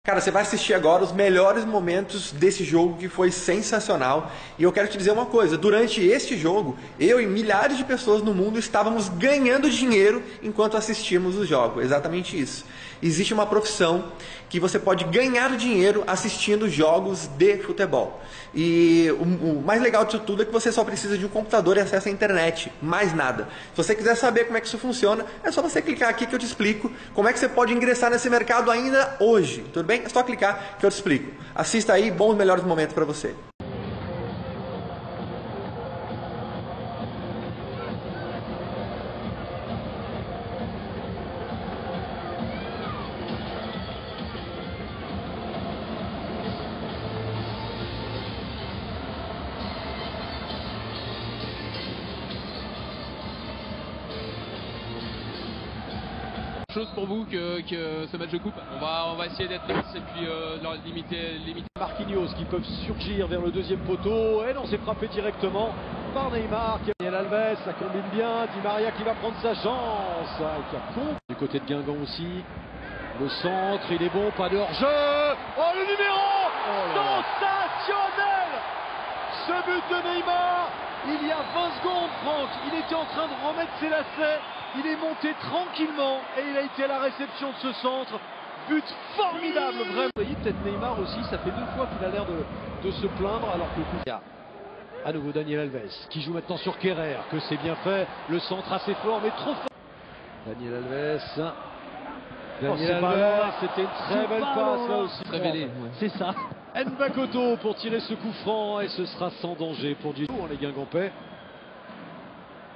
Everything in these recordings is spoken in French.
Cara, você vai assistir agora os melhores momentos desse jogo que foi sensacional. E eu quero te dizer uma coisa, durante este jogo, eu e milhares de pessoas no mundo estávamos ganhando dinheiro enquanto assistimos o jogo. Exatamente isso. Existe uma profissão que você pode ganhar dinheiro assistindo jogos de futebol. E o mais legal disso tudo é que você só precisa de um computador e acesso à internet, mais nada. Se você quiser saber como é que isso funciona, é só você clicar aqui que eu te explico como é que você pode ingressar nesse mercado ainda hoje. Tudo bem? É só clicar que eu te explico. Assista aí, bons melhores momentos para você. Chose pour vous que ce match de coupe. On va essayer d'être lisse et puis limiter. Marquinhos qui peuvent surgir vers le deuxième poteau. Et non, c'est frappé directement par Neymar. Daniel Alves, ça combine bien. Di Maria qui va prendre sa chance. Du côté de Guingamp aussi. Le centre, il est bon, pas de hors-jeu. Oh, le numéro sensationnel. Ce but de Neymar, il y a 20 secondes, Franck, il était en train de remettre ses lacets. Il est monté tranquillement et il a été à la réception de ce centre. But formidable, vraiment. Vous voyez, peut-être Neymar aussi, ça fait 2 fois qu'il a l'air de se plaindre alors que le coup... À nouveau Daniel Alves qui joue maintenant sur Kerrer, que c'est bien fait. Le centre assez fort mais trop fort. Daniel Alves. Daniel Alves, c'était une très belle passe là aussi. Révélé. C'est ça. Nbakoto pour tirer ce coup franc et ce sera sans danger pour du tout, les Guingampais.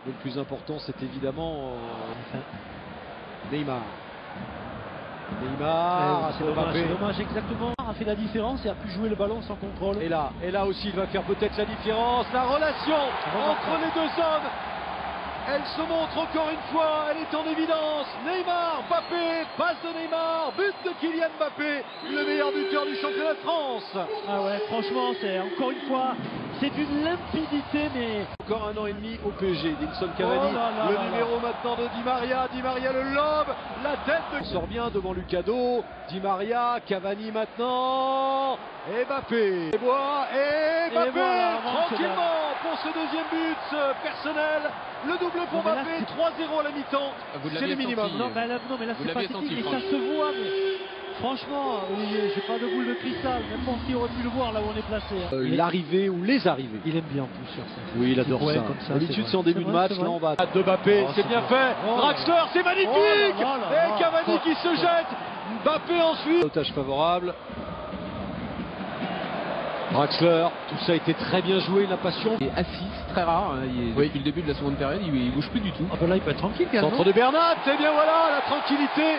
Mais le plus important, c'est évidemment Neymar. Neymar, c'est dommage, exactement. A fait la différence et a pu jouer le ballon sans contrôle. Et là aussi, il va faire peut-être la différence. La relation entre les deux hommes, elle se montre encore une fois, elle est en évidence. Neymar, Mbappé, passe de Neymar, but de Kylian Mbappé, le meilleur buteur du championnat de France. Ah ouais, franchement, c'est encore une fois, c'est d'une limpidité, mais... Encore 1 an et demi au PSG, Edinson Cavani, le numéro maintenant de Di Maria le lob, la tête de... Il sort bien devant Lucado, Di Maria, Cavani maintenant, et Mbappé. Et Mbappé, voilà, tranquillement pour ce deuxième but personnel. Le double pour Mbappé, 3-0 à la mi-temps, c'est le minimum. Non, mais là c'est pathétique et ça se voit, mais franchement, j'ai pas de boule de cristal, même bon qui aurait pu le voir là où on est placé. L'arrivée ou les arrivées. Il aime bien en plus sur ça. Oui, il adore ça. Comme ça. D'habitude, c'est en début de match, là on va... De Mbappé, c'est bien fait. Draxler, c'est magnifique. Et Cavani qui se jette. Mbappé ensuite. Otage favorable. Draxler, tout ça a été très bien joué, la passion. Il est assis, très rare. Hein, depuis le début de la seconde période, il bouge plus du tout. Ah ben là, il peut être tranquille. Centre de Bernat, et bien voilà, la tranquillité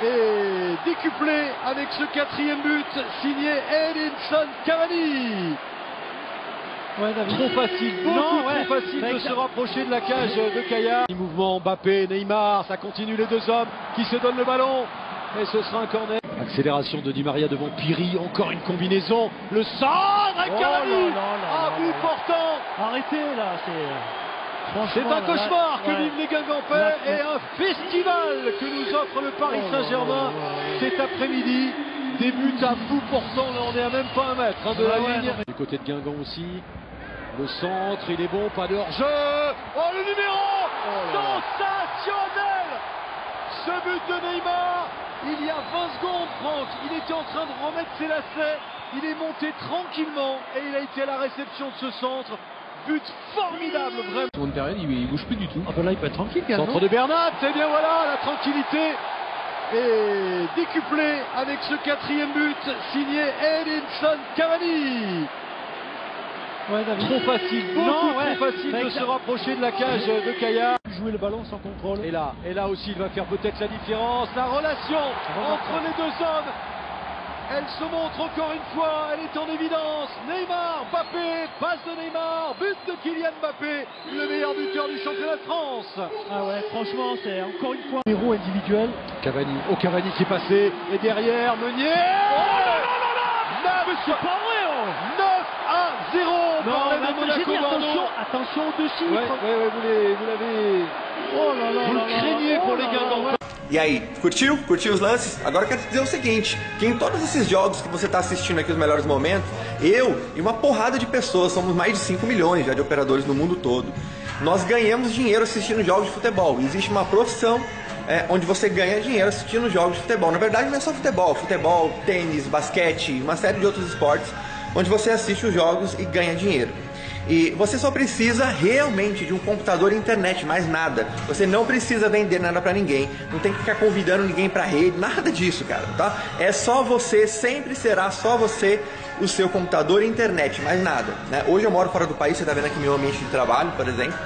est décuplée avec ce 4e but signé Edinson Cavani. Ouais, trop facile, beaucoup trop facile de se rapprocher de la cage de Kaya. Mouvement Mbappé, Neymar, ça continue les deux hommes qui se donnent le ballon. Et ce sera un corner. Accélération de Di Maria devant Piri, encore une combinaison. Le centre avec Cavani. But portant. Arrêtez là, c'est un cauchemar que vivent les Guingampais et un festival que nous offre le Paris Saint-Germain cet après-midi. Des buts à bout portant, là on est à même pas 1 mètre de la ligne. Du côté de Guingamp aussi. Le centre, il est bon, pas de hors-jeu. Oh, le numéro sensationnel. Ce but de Neymar, il y a 20 secondes, Franck, il était en train de remettre ses lacets. Il est monté tranquillement et il a été à la réception de ce centre. But formidable, vraiment. Seconde période, il bouge plus du tout. Ah ben là, il peut être tranquille. Centre de Bernat, et bien voilà, la tranquillité est décuplée avec ce 4e but signé Edinson Cavani. Trop facile, beaucoup trop facile de se rapprocher de la cage de Kaya. Jouer le ballon sans contrôle. Et là aussi, il va faire peut-être la différence. La relation entre les deux hommes, elle se montre encore une fois, elle est en évidence. Neymar, Mbappé, passe de Neymar, but de Kylian Mbappé, le meilleur buteur du championnat de France. Ah ouais, franchement, c'est encore une fois un héros individuel. Cavani qui est passé, et derrière, Meunier. Mais c'est pas vrai, 9-0. Non, attention aux 2 chiffres. Vous l'avez. Oh là là. Vous le craignez pour les Guingampais. E aí, curtiu? Curtiu os lances? Agora eu quero te dizer o seguinte, que em todos esses jogos que você está assistindo aqui, os melhores momentos, eu e uma porrada de pessoas, somos mais de 5 milhões já de operadores no mundo todo, nós ganhamos dinheiro assistindo jogos de futebol. Existe uma profissão onde você ganha dinheiro assistindo jogos de futebol. Na verdade não é só futebol, tênis, basquete, uma série de outros esportes, onde você assiste os jogos e ganha dinheiro. E você só precisa realmente de um computador e internet, mais nada. Você não precisa vender nada pra ninguém, não tem que ficar convidando ninguém pra rede, nada disso, cara, tá? É só você, sempre será só você, o seu computador e internet, mais nada, né? Hoje eu moro fora do país, você tá vendo aqui meu ambiente de trabalho, por exemplo.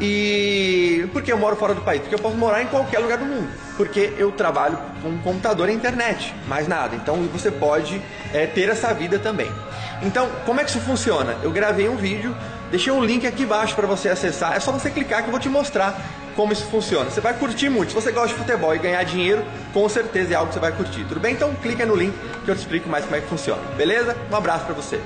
E por que eu moro fora do país? Porque eu posso morar em qualquer lugar do mundo, porque eu trabalho com um computador e internet, mais nada. Então você pode ter essa vida também. Então, como é que isso funciona? Eu gravei um vídeo, deixei um link aqui embaixo para você acessar. É só você clicar que eu vou te mostrar como isso funciona. Você vai curtir muito. Se você gosta de futebol e ganhar dinheiro, com certeza é algo que você vai curtir. Tudo bem? Então clica no link que eu te explico mais como é que funciona. Beleza? Um abraço para você.